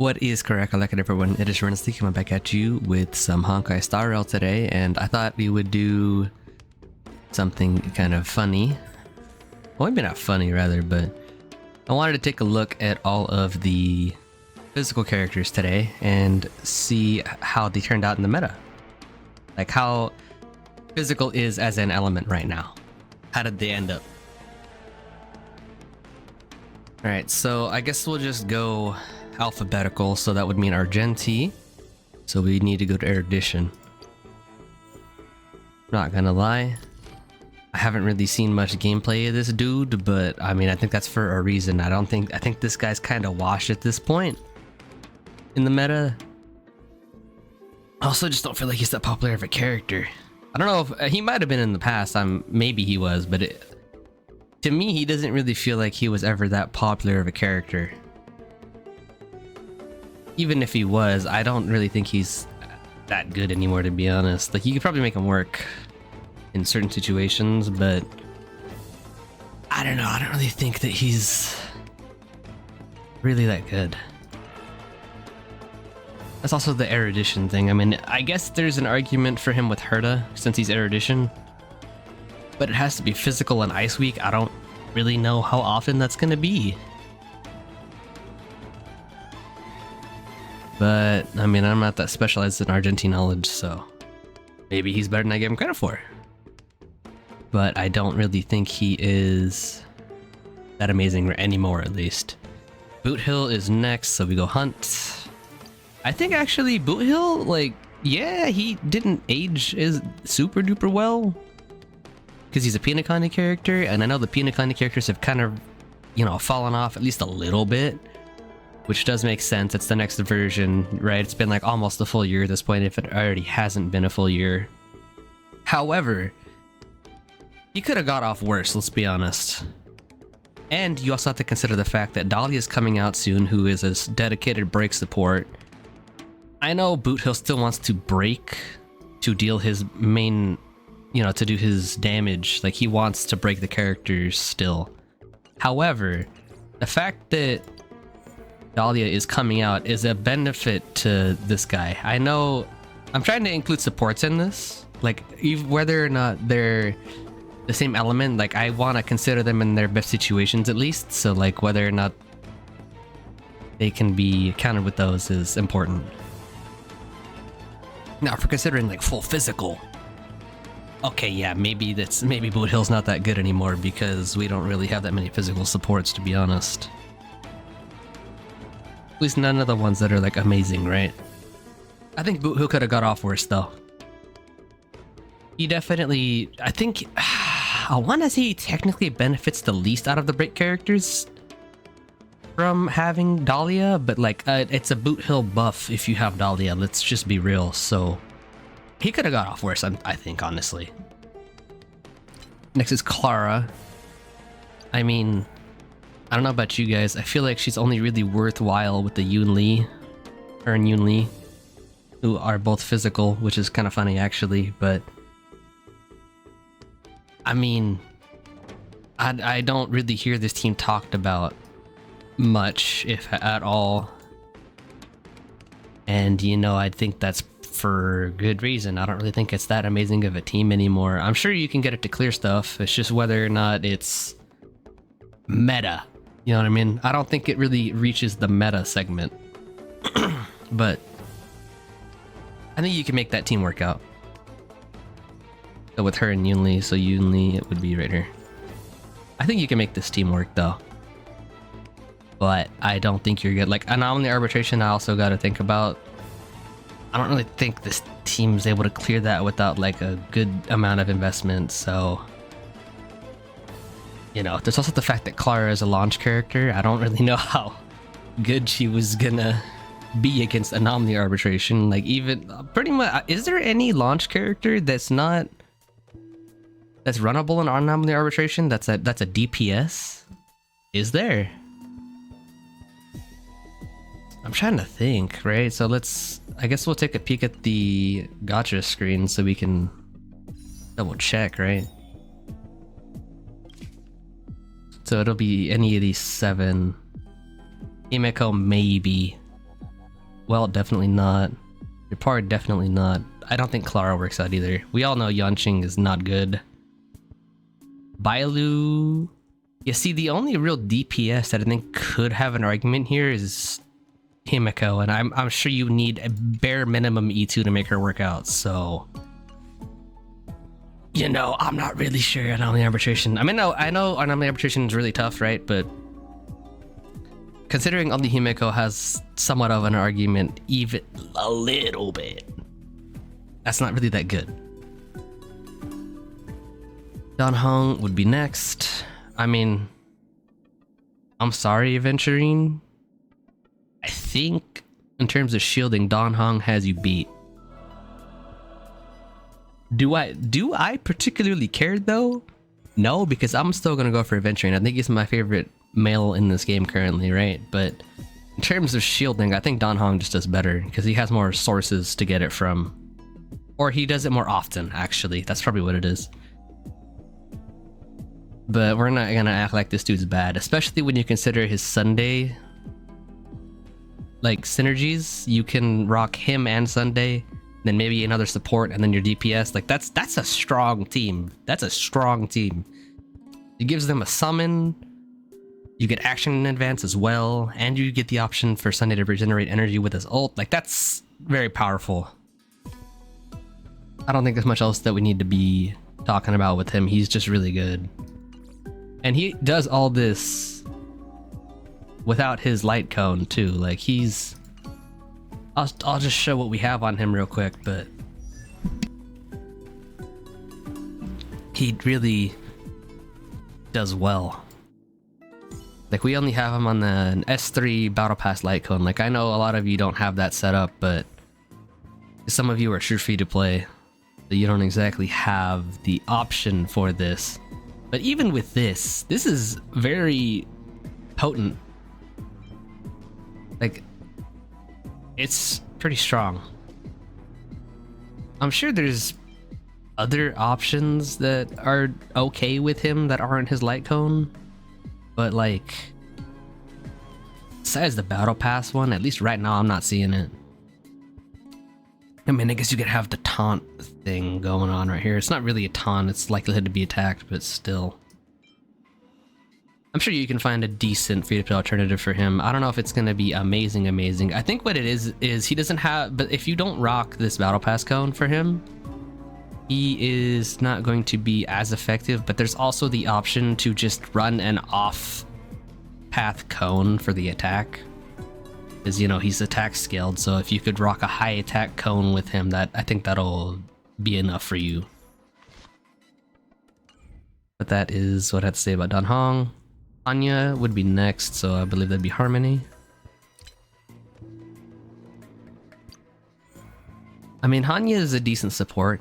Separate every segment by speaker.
Speaker 1: What is correct? I like it, everyone. It is Rensley coming back at you with some Honkai Star Rail today, and I thought we would do something kind of funny. Well, maybe not funny, rather, but I wanted to take a look at all of the physical characters today and see how they turned out in the meta. Like how physical is as an element right now. How did they end up? Alright, so I guess we'll just go alphabetical, so that would mean Argenti. So we need to go to erudition. Not gonna lie, I haven't really seen much gameplay of this dude, but I mean, I think that's for a reason. I think this guy's kind of washed at this point in the meta. I also just don't feel like he's that popular of a character. I don't know if he might have been in the past. Maybe he was, but to me, he doesn't really feel like he was ever that popular of a character. Even if he was, I don't really think he's that good anymore, to be honest. Like, you could probably make him work in certain situations, but I don't know. I don't really think that he's really that good. That's also the erudition thing. I mean, I guess there's an argument for him with Herta since he's erudition, but it has to be physical and Ice Week. I don't really know how often that's gonna be. But I mean, I'm not that specialized in Argenti knowledge, so maybe he's better than I gave him credit for. But I don't really think he is that amazing anymore, at least. Boothill is next, so we go Hunt. I think actually Boothill, like, yeah, he didn't age as super duper well because he's a Pinakani character, and I know the Pinakani characters have kind of, you know, fallen off at least a little bit, which does make sense. It's the next version, right? It's been like almost a full year at this point, if it already hasn't been a full year. However, he could have got off worse, let's be honest. And you also have to consider the fact that Dahlia is coming out soon, who is a dedicated break support. I know Boothill still wants to break to deal his main, you know, to do his damage. Like, he wants to break the characters still. However, the fact that Dahlia is coming out is a benefit to this guy. I know I'm trying to include supports in this, like, whether or not they're the same element, like, I want to consider them in their best situations at least. So, like, whether or not they can be countered with those is important. Now, if we're considering like full physical, okay, yeah, maybe Boothill's not that good anymore because we don't really have that many physical supports, to be honest. At least none of the ones that are like amazing, right? I think Boothill could have got off worse though. He definitely, I think, I want to say he technically benefits the least out of the break characters from having Dahlia, but like it's a Boothill buff if you have Dahlia, let's just be real. So he could have got off worse, I think, honestly. Next is Clara. I mean, I don't know about you guys, I feel like she's only really worthwhile with the Yoon Lee, her and Yoon Lee, who are both physical, which is kind of funny actually. But I mean, I don't really hear this team talked about much, if at all, and you know, I think that's for good reason. I don't really think it's that amazing of a team anymore. I'm sure you can get it to clear stuff, it's just whether or not it's meta, you know what I mean? I don't think it really reaches the meta segment. But I think you can make that team work out. So with her and Yoon Lee, so Yoon Lee, it would be right here. I think you can make this team work though, but I don't think you're good. Like, anomaly arbitration, I also got to think about. I don't really think this team's able to clear that without like a good amount of investment. So, you know, there's also the fact that Clara is a launch character. I don't really know how good she was gonna be against anomaly arbitration. Like, even pretty much, is there any launch character that's runnable in anomaly arbitration? That's a DPS? Is there? I'm trying to think, right? So I guess we'll take a peek at the gotcha screen so we can double check, right? So it'll be any of these 7. Himeko maybe. Well, definitely not. Repar, definitely not. I don't think Clara works out either. We all know Yanqing is not good. Bailu... You see, the only real DPS that I think could have an argument here is Himiko, and I'm sure you need a bare minimum E2 to make her work out, so... You know, I'm not really sure Anomaly Arbitration. I mean, no, I know Anomaly Arbitration is really tough, right? But considering only Himiko has somewhat of an argument, even a little bit, that's not really that good. Dan Heng would be next. I mean, I'm sorry, Aventurine. I think in terms of shielding, Dan Heng has you beat. Do I particularly care though? No, because I'm still gonna go for Aventurine. I think he's my favorite male in this game currently, right? But in terms of shielding, I think Dan Heng just does better because he has more sources to get it from. Or he does it more often, actually. That's probably what it is. But we're not gonna act like this dude's bad, especially when you consider his Sunday like synergies. You can rock him and Sunday, then maybe another support, and then your DPS. Like that's a strong team. That's a strong team. It gives them a summon. You get action in advance as well, and you get the option for Sunday to regenerate energy with his ult. Like that's very powerful. I don't think there's much else that we need to be talking about with him. He's just really good. And he does all this without his light cone too. Like he's... I'll just show what we have on him real quick, but... he really does well. Like we only have him on the S3 Battle Pass light cone. Like I know a lot of you don't have that set up, but some of you are sure free to play. So you don't exactly have the option for this. But even with this is very potent. Like, it's pretty strong. I'm sure there's other options that are okay with him that aren't his light cone. But like, besides the Battle Pass one, at least right now I'm not seeing it. I mean, I guess you could have the taunt thing going on right here. It's not really a taunt, it's likelihood to be attacked, but still. I'm sure you can find a decent free-to-play alternative for him. I don't know if it's going to be amazing. I think what it is he doesn't have... But if you don't rock this Battle Pass cone for him, he is not going to be as effective, but there's also the option to just run an off-path cone for the attack. Because, you know, he's attack scaled, so if you could rock a high attack cone with him, I think that'll be enough for you. But that is what I have to say about Dan Heng. Anya would be next, so I believe that'd be Harmony. I mean, Hanya is a decent support.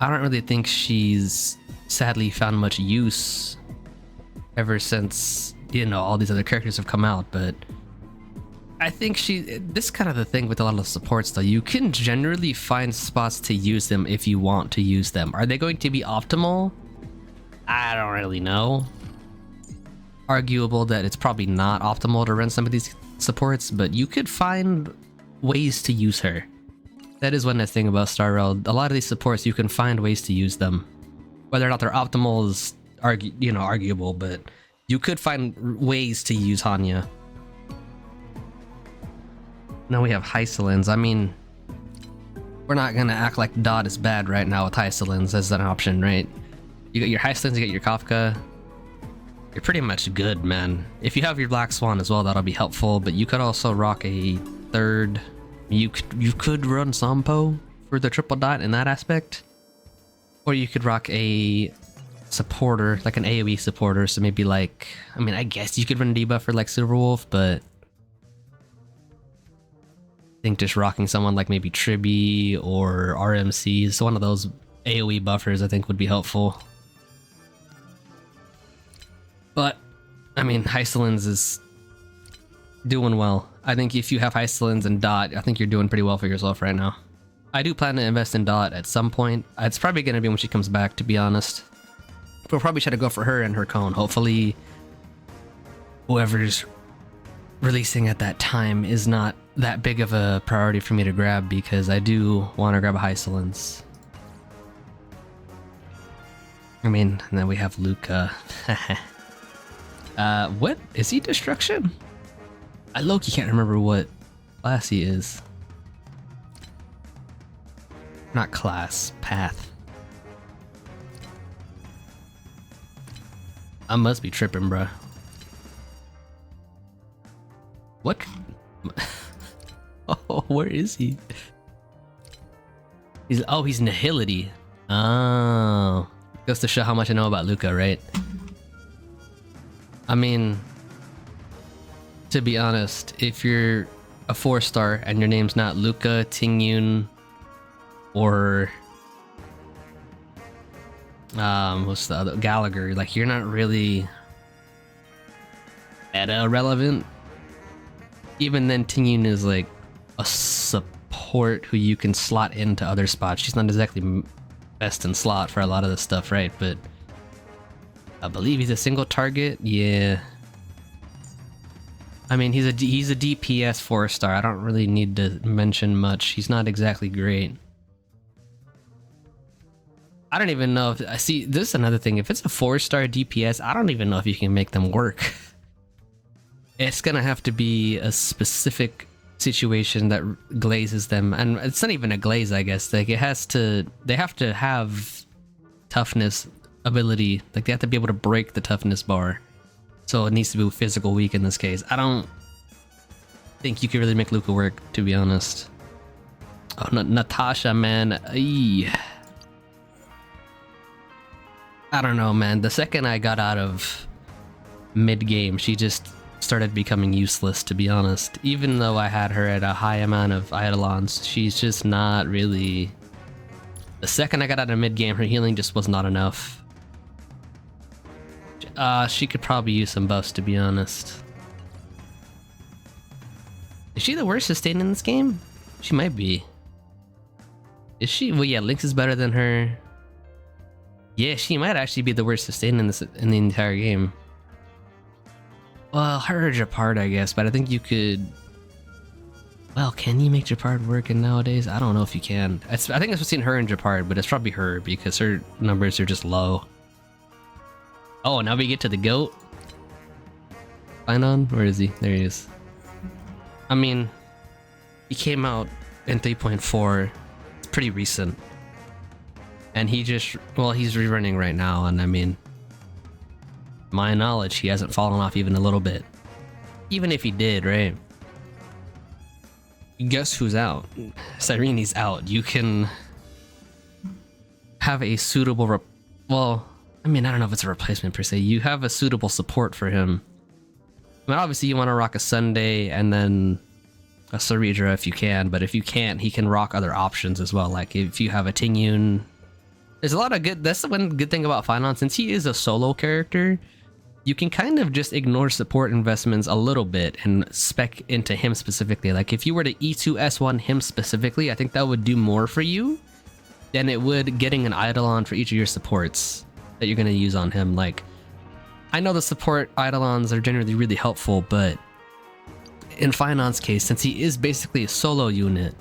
Speaker 1: I don't really think she's sadly found much use ever since, you know, all these other characters have come out, but I think this is kind of the thing with a lot of supports though. You can generally find spots to use them if you want to use them. Are they going to be optimal? I don't really know. Arguable that it's probably not optimal to run some of these supports, but you could find ways to use her. That is one nice thing about Star Rail. A lot of these supports, you can find ways to use them. Whether or not they're optimal is arguable, but you could find ways to use Hanya. Now we have Hysolins. I mean, we're not gonna act like Dot is bad right now with Hysolins as an option, right? You got your Hysolins, you got your Kafka. You're pretty much good, man. If you have your Black Swan as well, that'll be helpful, but you could also rock a third. You could run Sampo for the triple dot in that aspect. Or you could rock a supporter, like an AoE supporter, so maybe like, I mean, I guess you could run a debuffer like Silverwolf, but I think just rocking someone like maybe Tribi or RMC, so one of those AoE buffers I think would be helpful. But, I mean, Hysolins is doing well. I think if you have Hysolins and Dot, I think you're doing pretty well for yourself right now. I do plan to invest in Dot at some point. It's probably going to be when she comes back, to be honest. We'll probably try to go for her and her cone. Hopefully, whoever's releasing at that time is not that big of a priority for me to grab because I do want to grab a Hysolence. I mean, and then we have Luka. What? Is he Destruction? I low-key can't remember what class he is. Not class, path. I must be tripping, bruh. What? Oh, where is he? He's Nihility. Oh. Goes to show how much I know about Luka, right? I mean, to be honest, if you're a 4-star and your name's not Luka, Tingyun, or what's the other, Gallagher, like you're not really meta relevant. Even then, Tingyun is like a support who you can slot into other spots. She's not exactly best in slot for a lot of this stuff, right? But I believe he's a single target. Yeah. I mean, he's a DPS 4-star. I don't really need to mention much. He's not exactly great. I don't even know if I see. This is another thing. If it's a 4-star DPS, I don't even know if you can make them work. It's gonna have to be a specific situation that glazes them, and it's not even a glaze, I guess. Like they have to have toughness ability. Like they have to be able to break the toughness bar. So it needs to be physical weak in this case. I don't think you can really make Luka work, to be honest. Oh, Natasha, man. Eey. I don't know, man. The second I got out of mid-game, she just started becoming useless, to be honest. Even though I had her at a high amount of Eidolons, she's just not really... The second I got out of mid-game, her healing just was not enough. She could probably use some buffs, to be honest. Is she the worst sustain in this game? She might be. Is she? Well, yeah, Lynx is better than her. Yeah, she might actually be the worst sustain in the entire game. Well, her or Japard, I guess, but I think you could... Well, can you make Japard work in nowadays? I don't know if you can. I think it's between her and Japard, but it's probably her because her numbers are just low. Oh, now we get to the GOAT. Phainon? Where is he? There he is. I mean, he came out in 3.4. It's pretty recent. And he just... Well, he's rerunning right now, and I mean... My knowledge, he hasn't fallen off even a little bit. Even if he did, right? Guess who's out? Cyreni's out. You can... have a suitable... Well... I mean, I don't know if it's a replacement per se. You have a suitable support for him. I mean, obviously you want to rock a Sunday and then a Ceredra if you can, but if you can't, he can rock other options as well. Like if you have a Tingyun, there's a lot of good... That's the one good thing about Phainon. Since he is a solo character, you can kind of just ignore support investments a little bit and spec into him specifically. Like if you were to E2S1 him specifically, I think that would do more for you than it would getting an Eidolon for each of your supports that you're going to use on him. Like, I know the support Eidolons are generally really helpful, but in Phainon's case, since he is basically a solo unit,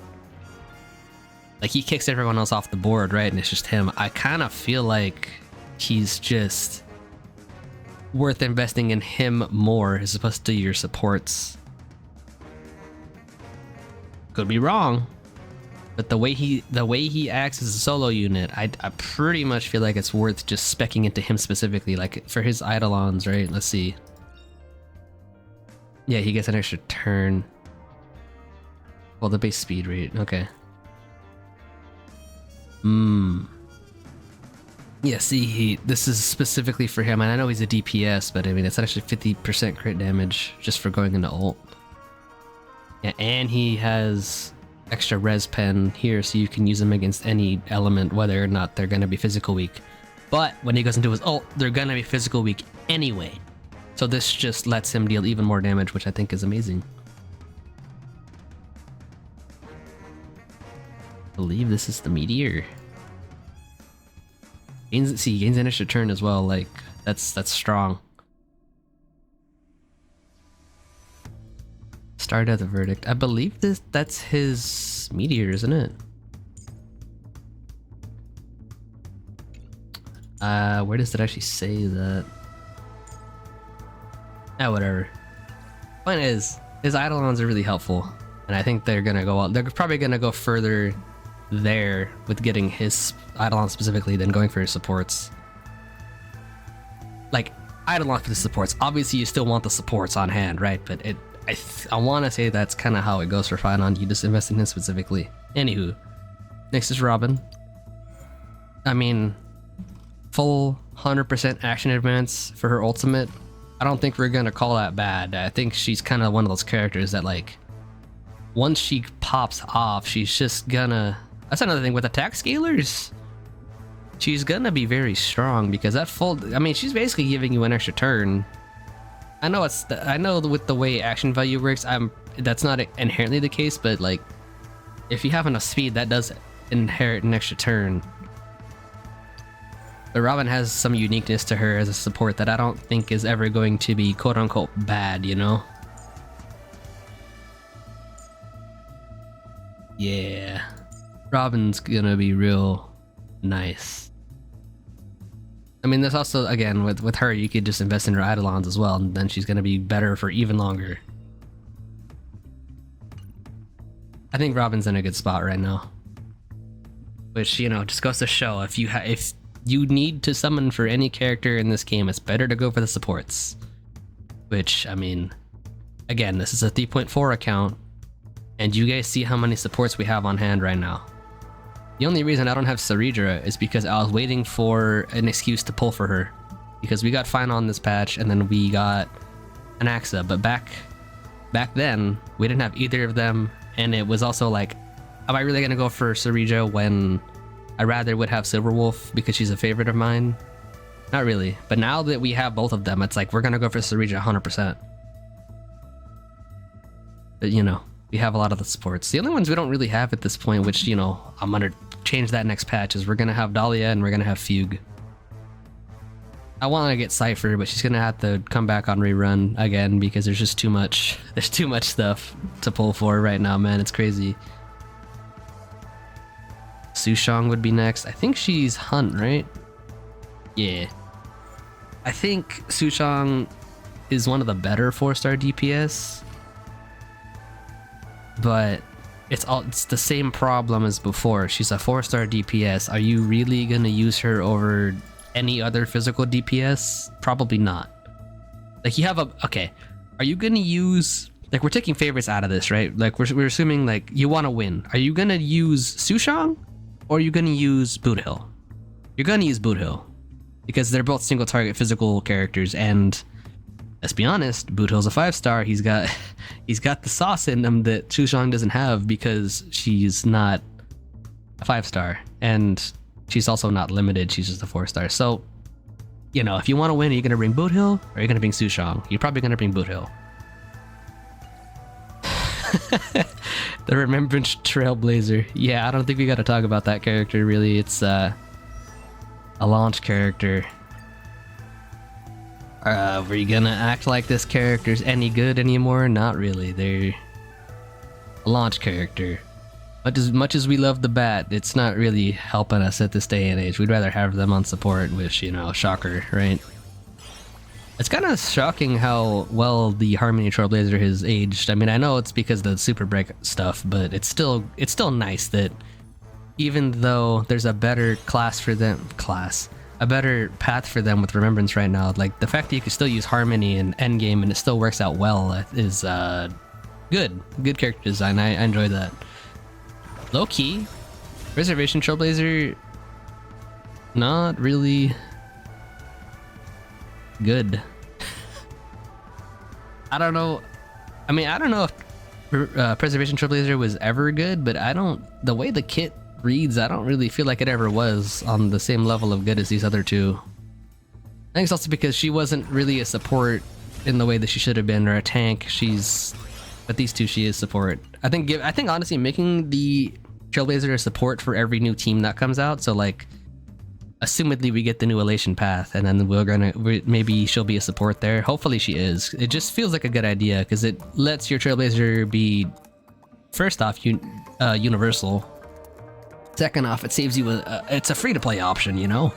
Speaker 1: like he kicks everyone else off the board, right? And it's just him. I kind of feel like he's just worth investing in him more as opposed to your supports. Could be wrong. But the way he acts as a solo unit, I pretty much feel like it's worth just specking into him specifically, like for his Eidolons, right? Let's see. Yeah, he gets an extra turn. Well, the base speed rate, okay. Yeah, see, this is specifically for him, and I know he's a DPS, but I mean, it's actually 50% crit damage just for going into ult. Yeah, and he has extra res pen here, so you can use them against any element, whether or not they're gonna be physical weak. But when he goes into his ult, they're gonna be physical weak anyway. So this just lets him deal even more damage, which I think is amazing. I believe this is the meteor. Gains an extra turn as well. Like that's strong. Started at the verdict. I believe that's his meteor, isn't it? Where does it actually say that? Ah, whatever. Point is, his Eidolons are really helpful, and I think they're gonna go out. They're probably gonna go further there with getting his Eidolon specifically than going for his supports. Like, Eidolon for the supports. Obviously, you still want the supports on hand, right? But I want to say that's kind of how it goes for Phainon. You just invest in him specifically. Anywho, next is Robin. I mean, full 100% action advance for her ultimate. I don't think we're gonna call that bad. I think she's kind of one of those characters that, like, once she pops off, she's just gonna... That's another thing with attack scalers. She's gonna be very strong because that full... I mean, she's basically giving you an extra turn. I know I know with the way action value works, that's not inherently the case, but like, if you have enough speed, that does inherit an extra turn. But Robin has some uniqueness to her as a support that I don't think is ever going to be quote-unquote bad, you know? Yeah. Robin's gonna be real nice. I mean, there's also, again, with her, you could just invest in her Eidolons as well, and then she's gonna be better for even longer. I think Robin's in a good spot right now. Which, you know, just goes to show, if you need to summon for any character in this game, it's better to go for the supports. Which, I mean, again, this is a 3.4 account, and you guys see how many supports we have on hand right now. The only reason I don't have Saridra is because I was waiting for an excuse to pull for her. Because we got Phainon this patch, and then we got an Axa, but back then, we didn't have either of them, and it was also like, am I really gonna go for Saridra when I rather would have Silverwolf because she's a favorite of mine? Not really, but now that we have both of them, it's like, we're gonna go for Saridra 100%. But, you know, we have a lot of the supports. The only ones we don't really have at this point, which, you know, I'm gonna change that next patch, is we're gonna have Dahlia and we're gonna have Fugue. I want to get Cypher, but she's gonna have to come back on rerun again because there's just too much. There's too much stuff to pull for right now, man. It's crazy. Sushang would be next. I think she's Hunt, right? Yeah. I think Sushang is one of the better 4-star DPS. But it's the same problem as before. She's a 4-star DPS. Are you really gonna use her over any other physical DPS? Probably not. Like, you have okay, are you gonna use, like, we're taking favorites out of this, right? Like, we're assuming, like, you want to win. Are you gonna use Sushang or are you gonna use Boothill? You're gonna use Boothill because they're both single target physical characters, and let's be honest, Boothill's a 5-star. He's got the sauce in him that Sushang doesn't have because she's not a 5-star, and she's also not limited. She's just a 4-star. So, you know, if you want to win, are you going to bring Boothill or are you going to bring Sushang? You're probably going to bring Boothill. The Remembrance Trailblazer. Yeah, I don't think we got to talk about that character really. It's a launch character. Were you gonna act like this character's any good anymore? Not really. They're a launch character. Much as we love the bat, it's not really helping us at this day and age. We'd rather have them on support, which, you know, shocker, right? It's kind of shocking how well the Harmony Trailblazer has aged. I mean, I know it's because of the Super Break stuff, but it's still nice that even though there's a better a better path for them with Remembrance right now, like, the fact that you can still use Harmony in endgame and it still works out well is good character design. I enjoy that. Low key, Reservation Trailblazer, not really good. I don't know. I mean, I don't know if Preservation Trailblazer was ever good, but the way the kit reads, I don't really feel like it ever was on the same level of good as these other two. I think it's also because she wasn't really a support in the way that she should have been, or a tank. But these two, she is support. I think honestly, making the Trailblazer a support for every new team that comes out, so like assumedly we get the new Elation path, and then maybe she'll be a support there. Hopefully she is. It just feels like a good idea because it lets your Trailblazer be, first off, universal. Second off, it saves you it's a free-to-play option, you know?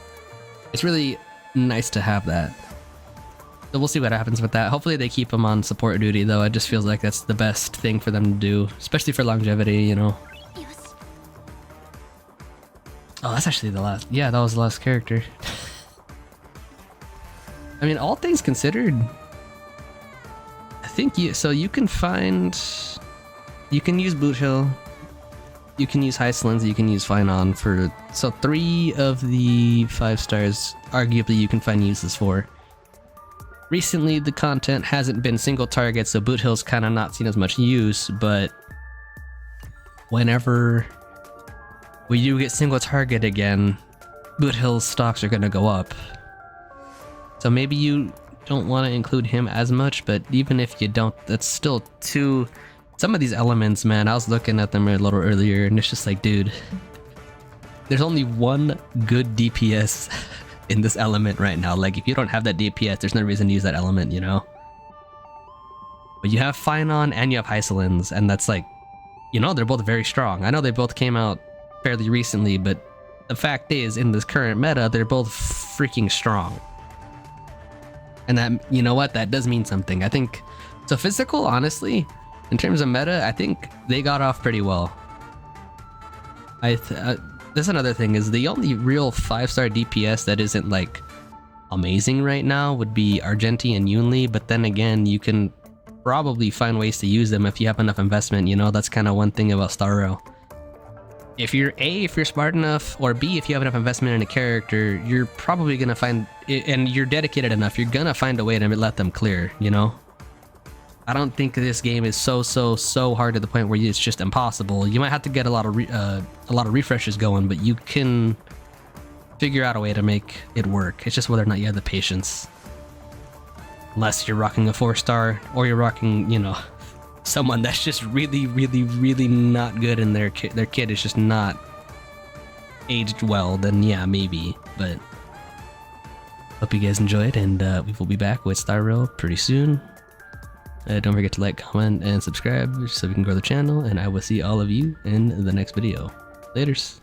Speaker 1: It's really nice to have that. So we'll see what happens with that. Hopefully they keep him on support duty, though. It just feels like that's the best thing for them to do, especially for longevity, you know? Oh, that's actually the last. Yeah, that was the last character. I mean, all things considered, I think you can find, you can use Boothill, you can use Hyslins, you can use Phainon for, so 3 of the 5 stars, arguably you can find uses for. Recently, the content hasn't been single target, so Boothill's kind of not seen as much use, but whenever we do get single target again, Boothill's stocks are going to go up. So maybe you don't want to include him as much, but even if you don't, that's still too... Some of these elements, man, I was looking at them a little earlier, and it's just like, dude, there's only one good DPS in this element right now. Like, if you don't have that DPS, there's no reason to use that element, you know? But you have Phainon and you have Hyslins, and that's like, you know, they're both very strong. I know they both came out fairly recently, but the fact is, in this current meta, they're both freaking strong. And that, you know what, that does mean something. I think, so physical, honestly, in terms of meta, I think they got off pretty well. That's another thing, is the only real 5-star DPS that isn't like amazing right now would be Argenti and Yunli, but then again, you can probably find ways to use them if you have enough investment, you know? That's kind of one thing about Star Rail. If you're smart enough, or B, if you have enough investment in a character, you're probably gonna find, and you're dedicated enough, you're gonna find a way to let them clear, you know? I don't think this game is so hard to the point where it's just impossible. You might have to get a lot of refreshes going, but you can figure out a way to make it work. It's just whether or not you have the patience. Unless you're rocking a 4-star, or you're rocking, you know, someone that's just really not good, and their kid is just not aged well, then yeah, maybe. But hope you guys enjoyed, and we will be back with Star Rail pretty soon. Don't forget to like, comment, and subscribe so we can grow the channel, and I will see all of you in the next video. Laters.